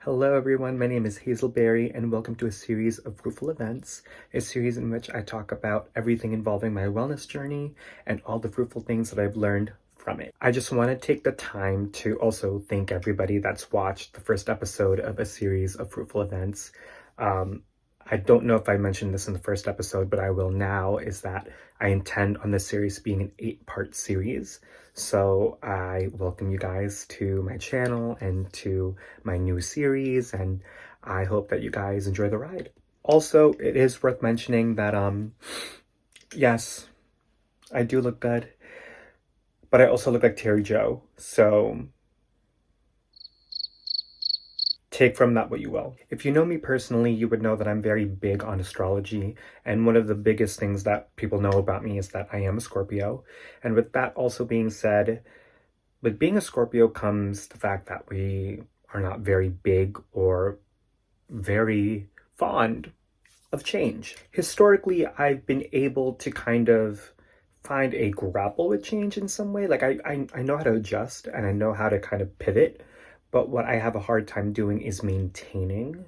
Hello everyone, my name is Hazel Berry and welcome to a series of Fruitful Events, a series in which I talk about everything involving my wellness journey and all the fruitful things that I've learned from it. I just want to take the time to also thank everybody that's watched the first episode of a series of Fruitful Events. I don't know if I mentioned this in the first episode, but I will now, is that I intend on this series being an 8-part series. So I welcome you guys to my channel and to my new series, and I hope that you guys enjoy the ride. Also, it is worth mentioning that, yes, I do look good, but I also look like Terry Joe, so take from that what you will. If you know me personally, you would know that I'm very big on astrology, and one of the biggest things that people know about me is that I am a Scorpio. And with that also being said, with being a Scorpio comes the fact that we are not very big or very fond of change. Historically, I've been able to kind of find a grapple with change in some way. Like I know how to adjust and I know how to kind of pivot, but what I have a hard time doing is maintaining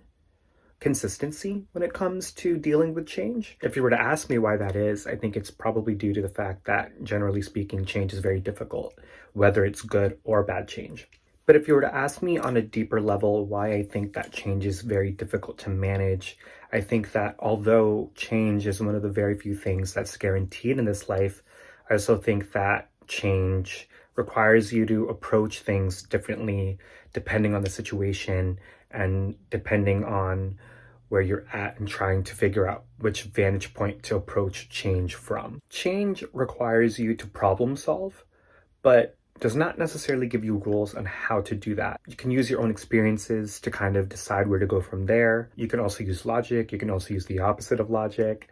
consistency when it comes to dealing with change. If you were to ask me why that is, I think it's probably due to the fact that, generally speaking, change is very difficult, whether it's good or bad change. But if you were to ask me on a deeper level why I think that change is very difficult to manage, I think that although change is one of the very few things that's guaranteed in this life, I also think that change requires you to approach things differently depending on the situation and depending on where you're at and trying to figure out which vantage point to approach change from. Change requires you to problem solve, but does not necessarily give you rules on how to do that. You can use your own experiences to kind of decide where to go from there. You can also use logic. You can also use the opposite of logic.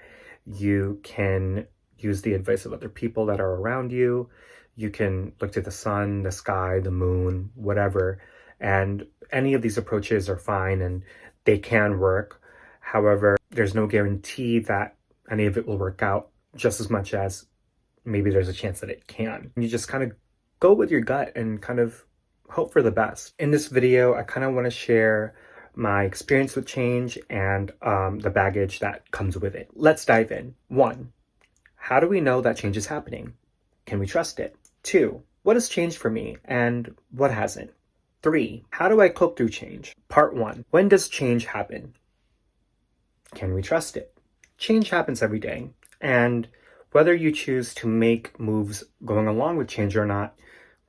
You can use the advice of other people that are around you. You can look to the sun, the sky, the moon, whatever. And any of these approaches are fine and they can work. However, there's no guarantee that any of it will work out, just as much as maybe there's a chance that it can. You just kind of go with your gut and kind of hope for the best. In this video, I kind of want to share my experience with change and the baggage that comes with it. Let's dive in. 1, how do we know that change is happening? Can we trust it? 2, what has changed for me and what hasn't? 3, how do I cope through change? Part 1, when does change happen? Can we trust it? Change happens every day, and whether you choose to make moves going along with change or not,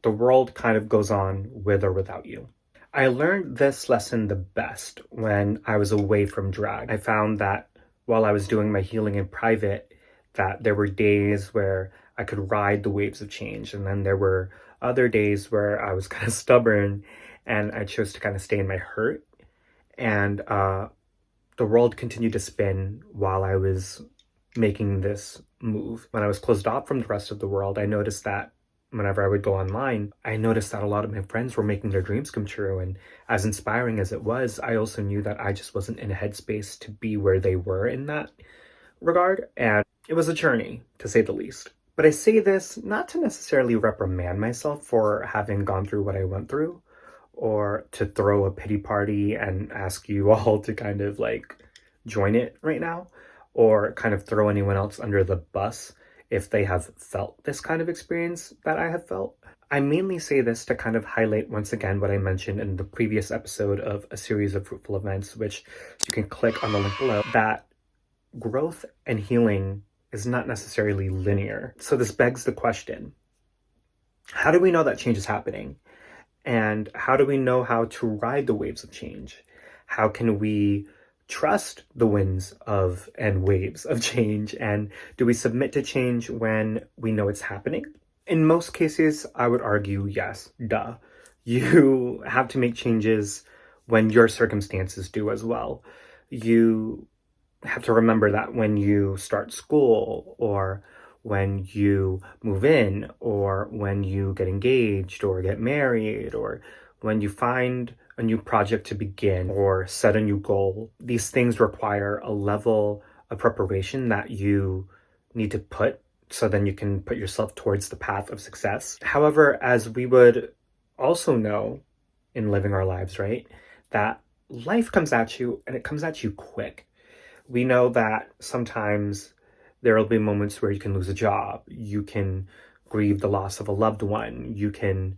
the world kind of goes on with or without you. I learned this lesson the best when I was away from drag. I found that while I was doing my healing in private, that there were days where I could ride the waves of change, and then there were other days where I was kind of stubborn and I chose to kind of stay in my hurt, and the world continued to spin while I was making this move. When I was closed off from the rest of the world, I noticed that whenever I would go online, I noticed that a lot of my friends were making their dreams come true. And as inspiring as it was, I also knew that I just wasn't in a headspace to be where they were in that regard. And it was a journey, to say the least. But I say this not to necessarily reprimand myself for having gone through what I went through, or to throw a pity party and ask you all to kind of like join it right now, or kind of throw anyone else under the bus if they have felt this kind of experience that I have felt. I mainly say this to kind of highlight once again what I mentioned in the previous episode of a series of Fruitful Events, which you can click on the link below, that growth and healing is not necessarily linear. So this begs the question, how do we know that change is happening? And how do we know how to ride the waves of change? How can we trust the winds of and waves of change? And do we submit to change when we know it's happening? In most cases, I would argue yes, duh. You have to make changes when your circumstances do as well. You have to remember that when you start school, or when you move in, or when you get engaged or get married, or when you find a new project to begin or set a new goal, these things require a level of preparation that you need to put so then you can put yourself towards the path of success. However, as we would also know in living our lives, right, that life comes at you, and it comes at you quick. We know that sometimes there will be moments where you can lose a job, you can grieve the loss of a loved one, you can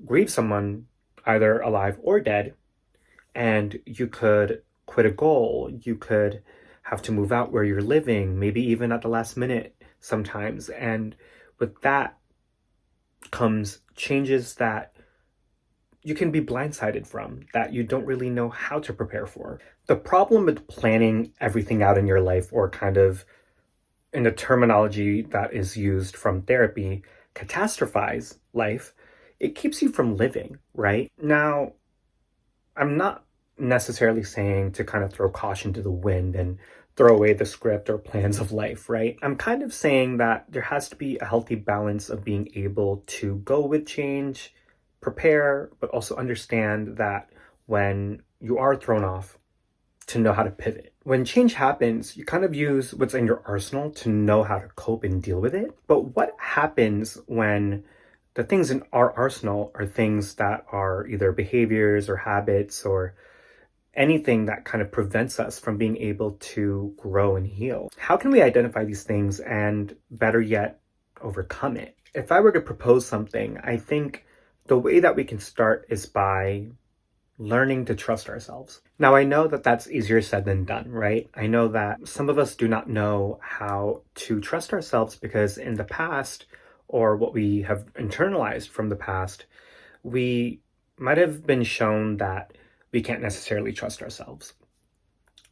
grieve someone either alive or dead, and you could quit a goal, you could have to move out where you're living, maybe even at the last minute sometimes. And with that comes changes that you can be blindsided from, that you don't really know how to prepare for. The problem with planning everything out in your life, or kind of in the terminology that is used from therapy, catastrophize life, it keeps you from living, right? Now, I'm not necessarily saying to kind of throw caution to the wind and throw away the script or plans of life, right? I'm kind of saying that there has to be a healthy balance of being able to go with change, prepare, but also understand that when you are thrown off, to know how to pivot. When change happens, you kind of use what's in your arsenal to know how to cope and deal with it. But what happens when the things in our arsenal are things that are either behaviors or habits or anything that kind of prevents us from being able to grow and heal? How can we identify these things and, better yet, overcome it? If I were to propose something, I think the way that we can start is by learning to trust ourselves. Now, I know that that's easier said than done, right? I know that some of us do not know how to trust ourselves because in the past, or what we have internalized from the past, we might have been shown that we can't necessarily trust ourselves.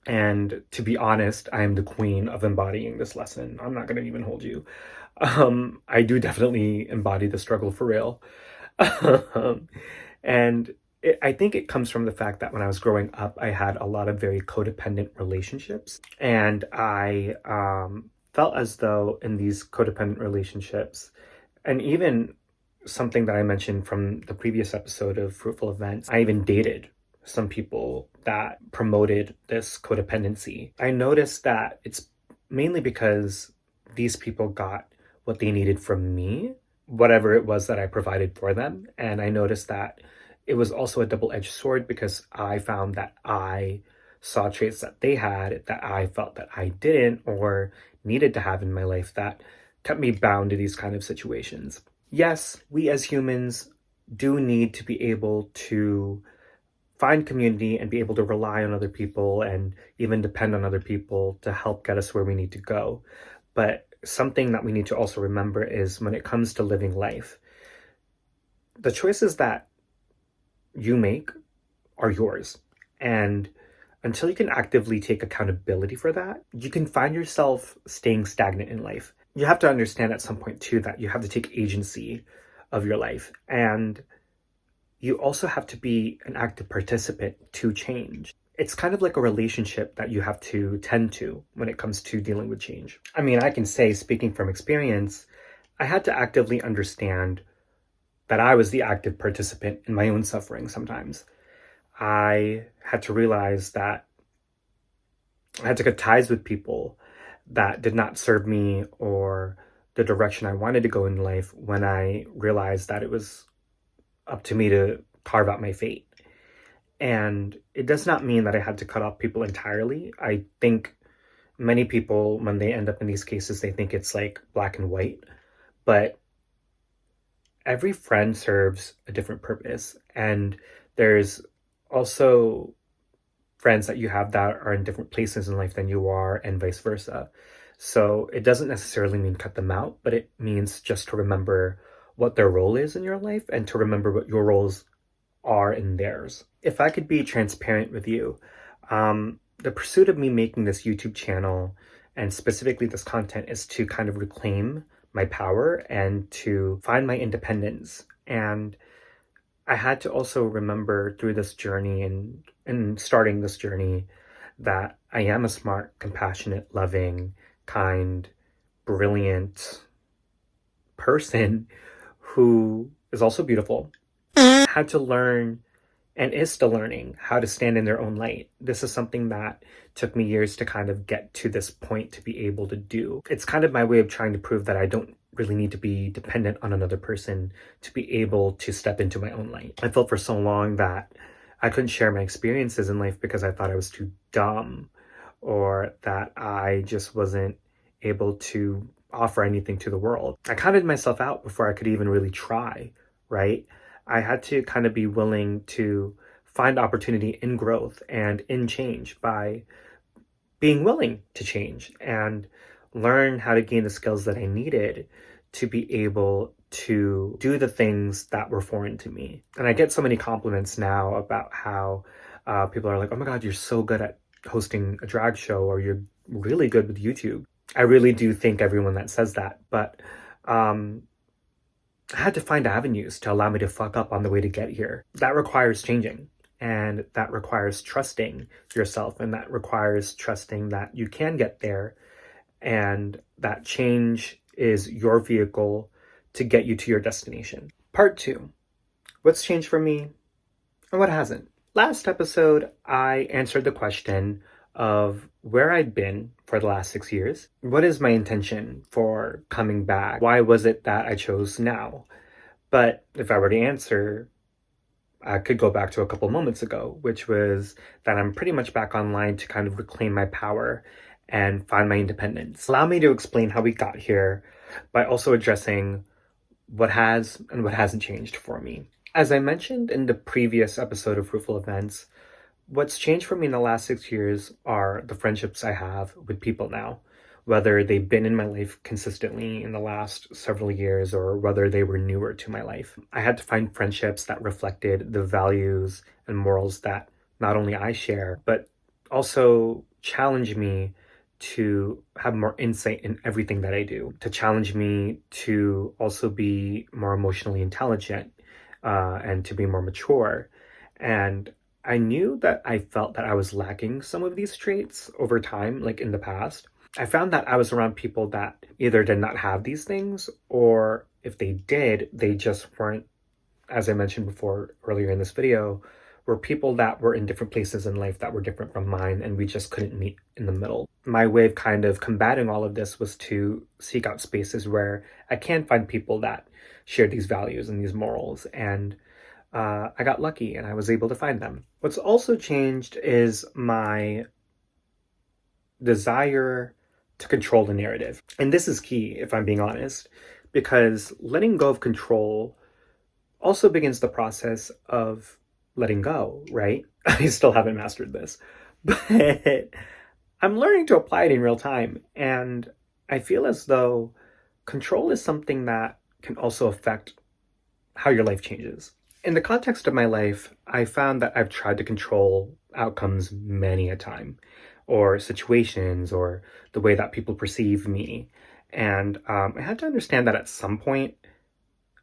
And to be honest, I am the queen of embodying this lesson. I'm not going to even hold you. I do definitely embody the struggle for real. And I think it comes from the fact that when I was growing up, I had a lot of very codependent relationships. And I felt as though in these codependent relationships, and even something that I mentioned from the previous episode of Fruitful Events, I even dated some people that promoted this codependency. I noticed that it's mainly because these people got what they needed from me, whatever it was that I provided for them. And I noticed that it was also a double-edged sword because I found that I saw traits that they had that I felt that I didn't or needed to have in my life that kept me bound to these kind of situations. Yes, we as humans do need to be able to find community and be able to rely on other people and even depend on other people to help get us where we need to go. But something that we need to also remember is when it comes to living life, the choices that you make are yours. And until you can actively take accountability for that, you can find yourself staying stagnant in life. You have to understand at some point too that you have to take agency of your life. And you also have to be an active participant to change. It's kind of like a relationship that you have to tend to when it comes to dealing with change. I mean, I can say, speaking from experience, I had to actively understand that I was the active participant in my own suffering sometimes. I had to realize that I had to cut ties with people that did not serve me or the direction I wanted to go in life when I realized that it was up to me to carve out my fate. And it does not mean that I had to cut off people entirely. I think many people, when they end up in these cases, they think it's like black and white. But every friend serves a different purpose. And there's also friends that you have that are in different places in life than you are, and vice versa. So it doesn't necessarily mean cut them out, but it means just to remember what their role is in your life and to remember what your roles are in theirs. If I could be transparent with you, the pursuit of me making this YouTube channel and specifically this content is to kind of reclaim my power and to find my independence. And I had to also remember through this journey and starting this journey that I am a smart, compassionate, loving, kind, brilliant person who is also beautiful. Had to learn and is still learning how to stand in their own light. This is something that took me years to kind of get to this point to be able to do. It's kind of my way of trying to prove that I don't really need to be dependent on another person to be able to step into my own light. I felt for so long that I couldn't share my experiences in life because I thought I was too dumb, or that I just wasn't able to offer anything to the world. I counted myself out before I could even really try, right? I had to kind of be willing to find opportunity in growth and in change by being willing to change and learn how to gain the skills that I needed to be able to do the things that were foreign to me. And I get so many compliments now about how people are like, oh my God, you're so good at hosting a drag show, or you're really good with YouTube. I really do thank everyone that says that. But um, I had to find avenues to allow me to fuck up on the way to get here. That requires changing. And that requires trusting yourself. And that requires trusting that you can get there. And that change is your vehicle to get you to your destination. Part 2. What's changed for me and what hasn't? Last episode, I answered the question of where I'd been for the last 6 years. What is my intention for coming back? Why was it that I chose now? But if I were to answer, I could go back to a couple moments ago, which was that I'm pretty much back online to kind of reclaim my power and find my independence. Allow me to explain how we got here by also addressing what has and what hasn't changed for me. As I mentioned in the previous episode of Fruitful Events, what's changed for me in the last 6 years are the friendships I have with people now, whether they've been in my life consistently in the last several years or whether they were newer to my life. I had to find friendships that reflected the values and morals that not only I share, but also challenge me to have more insight in everything that I do, to challenge me to also be more emotionally intelligent and to be more mature. And I knew that I felt that I was lacking some of these traits over time, like in the past. I found that I was around people that either did not have these things, or if they did, they just weren't, as I mentioned before earlier in this video, were people that were in different places in life that were different from mine, and we just couldn't meet in the middle. My way of kind of combating all of this was to seek out spaces where I can find people that share these values and these morals, and I got lucky and I was able to find them. What's also changed is my desire to control the narrative. And this is key, if I'm being honest, because letting go of control also begins the process of letting go, right? I still haven't mastered this, but I'm learning to apply it in real time. And I feel as though control is something that can also affect how your life changes. In the context of my life, I found that I've tried to control outcomes many a time, or situations, or the way that people perceive me. And I had to understand that at some point,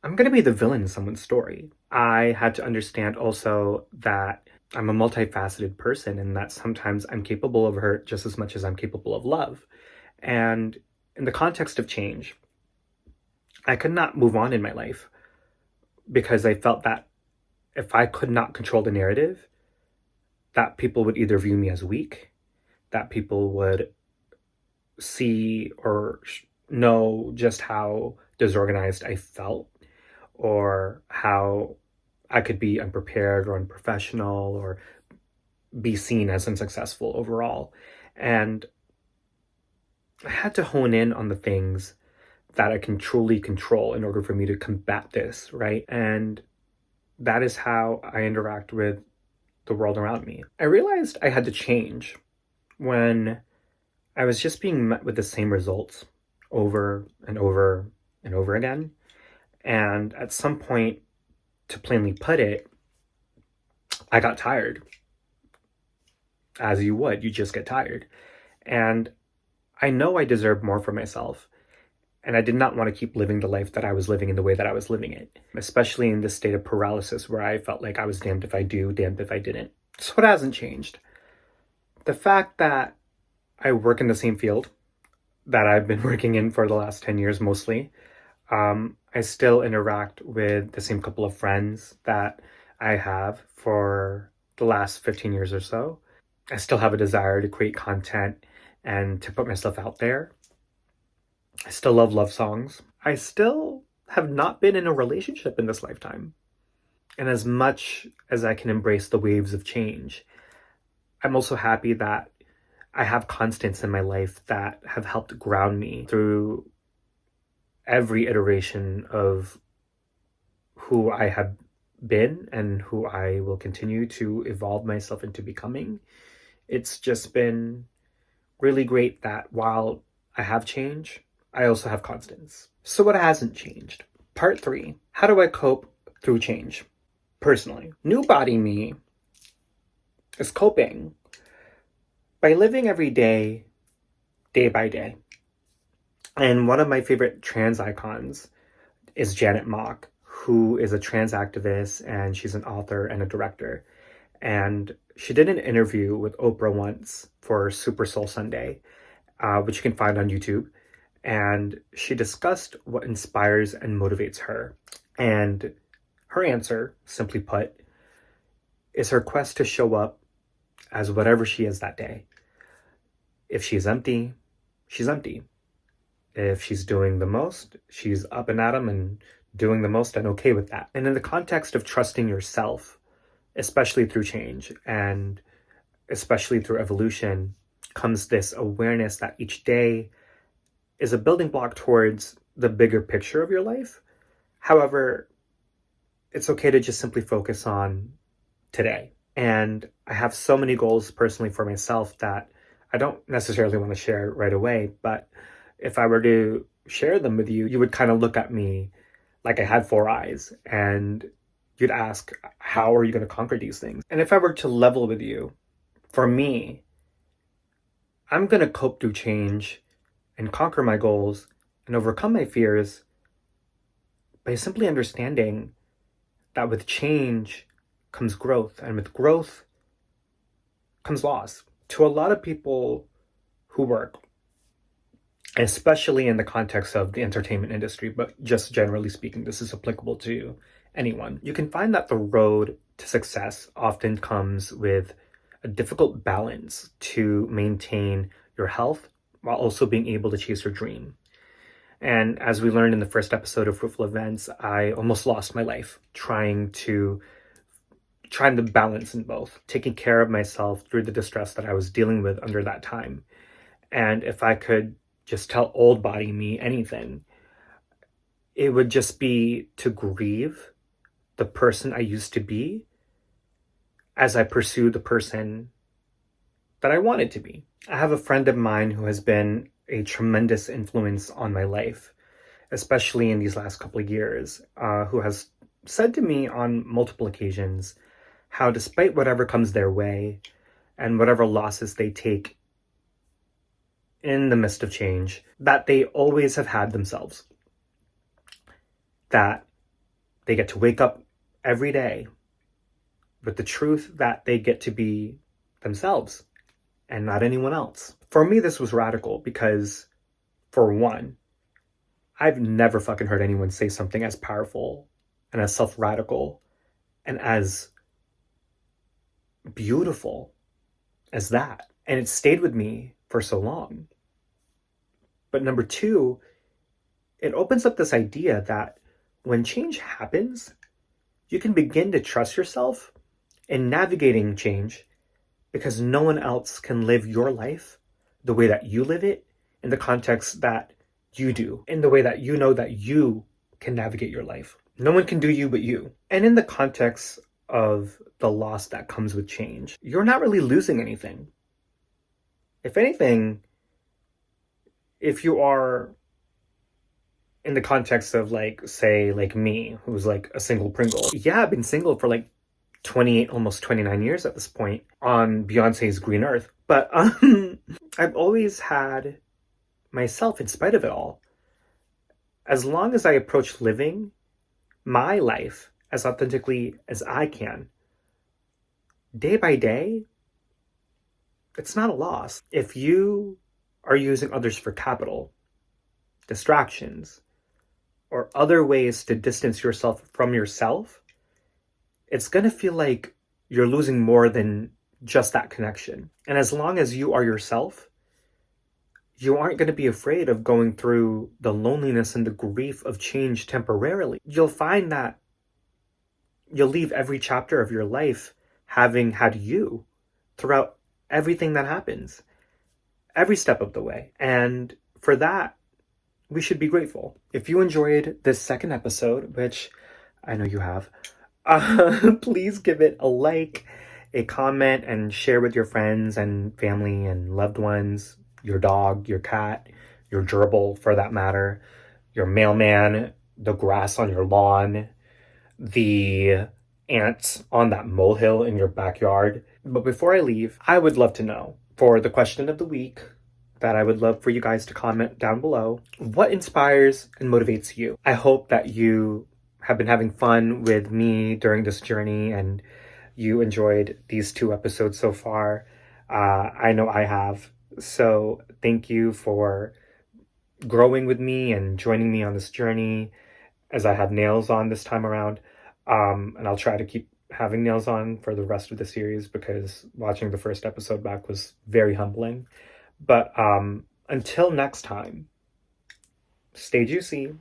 I'm going to be the villain in someone's story. I had to understand also that I'm a multifaceted person and that sometimes I'm capable of hurt just as much as I'm capable of love. And in the context of change, I could not move on in my life because I felt that if I could not control the narrative, that people would either view me as weak, that people would see or know just how disorganized I felt, or how I could be unprepared or unprofessional or be seen as unsuccessful overall. And I had to hone in on the things that I can truly control in order for me to combat this, right? And that is how I interact with the world around me. I realized I had to change when I was just being met with the same results over and over and over again. And at some point, to plainly put it, I got tired. As you would, you just get tired. And I know I deserve more for myself. And I did not want to keep living the life that I was living in the way that I was living it, especially in this state of paralysis where I felt like I was damned if I do, damned if I didn't. So what hasn't changed? The fact that I work in the same field that I've been working in for the last 10 years mostly. I still interact with the same couple of friends that I have for the last 15 years or so. I still have a desire to create content and to put myself out there. I still love songs. I still have not been in a relationship in this lifetime. And as much as I can embrace the waves of change, I'm also happy that I have constants in my life that have helped ground me through every iteration of who I have been and who I will continue to evolve myself into becoming. It's just been really great that while I have change, I also have constants. So what hasn't changed? Part 3. How do I cope through change? Personally, new body me is coping by living every day, day by day. And one of my favorite trans icons is Janet Mock, who is a trans activist and she's an author and a director. And she did an interview with Oprah once for Super Soul Sunday, which you can find on YouTube. And she discussed what inspires and motivates her. And her answer, simply put, is her quest to show up as whatever she is that day. If she's empty, she's empty. If she's doing the most, she's up and at 'em and doing the most and okay with that. And in the context of trusting yourself, especially through change and especially through evolution, comes this awareness that each day is a building block towards the bigger picture of your life. However, it's okay to just simply focus on today. And I have so many goals personally for myself that I don't necessarily want to share right away, but if I were to share them with you, you would kind of look at me like I had 4 eyes and you'd ask, how are you going to conquer these things? And if I were to level with you, for me, I'm going to cope through change and conquer my goals and overcome my fears by simply understanding that with change comes growth, and with growth comes loss. To a lot of people who work, especially in the context of the entertainment industry, but just generally speaking, this is applicable to anyone, you can find that the road to success often comes with a difficult balance to maintain your health while also being able to chase your dream. And as we learned in the first episode of Fruitful Events, I almost lost my life trying to balance in both, taking care of myself through the distress that I was dealing with under that time. And if I could just tell old body me anything, it would just be to grieve the person I used to be as I pursue the person that I wanted to be. I have a friend of mine who has been a tremendous influence on my life, especially in these last couple of years, who has said to me on multiple occasions how despite whatever comes their way and whatever losses they take in the midst of change, that they always have had themselves. That they get to wake up every day with the truth that they get to be themselves and not anyone else. For me, this was radical because, for one, I've never fucking heard anyone say something as powerful and as self-radical and as beautiful as that. And it stayed with me for so long. But number 2, it opens up this idea that when change happens, you can begin to trust yourself in navigating change because no one else can live your life the way that you live it in the context that you do, in the way that you know that you can navigate your life. No one can do you but you. And in the context of the loss that comes with change, you're not really losing anything. If anything, if you are in the context of say me, who's like a single Pringle. Yeah, I've been single for 28, almost 29 years at this point on Beyonce's Green Earth. But I've always had myself in spite of it all. As long as I approach living my life as authentically as I can, day by day, it's not a loss. If you are using others for capital, distractions, or other ways to distance yourself from yourself, it's going to feel like you're losing more than just that connection. And as long as you are yourself, you aren't going to be afraid of going through the loneliness and the grief of change temporarily. You'll find that you'll leave every chapter of your life having had you throughout everything that happens, every step of the way. And for that, we should be grateful. If you enjoyed this second episode, which I know you have, please give it a like, a comment, and share with your friends and family and loved ones, your dog, your cat, your gerbil for that matter, your mailman, the grass on your lawn, the ants on that molehill in your backyard. But before I leave, I would love to know, for the question of the week, that I would love for you guys to comment down below, what inspires and motivates you? I hope that you have been having fun with me during this journey and you enjoyed these 2 episodes so far. I know I have. So thank you for growing with me and joining me on this journey as I had nails on this time around. And I'll try to keep having nails on for the rest of the series because watching the first episode back was very humbling. But until next time, stay juicy.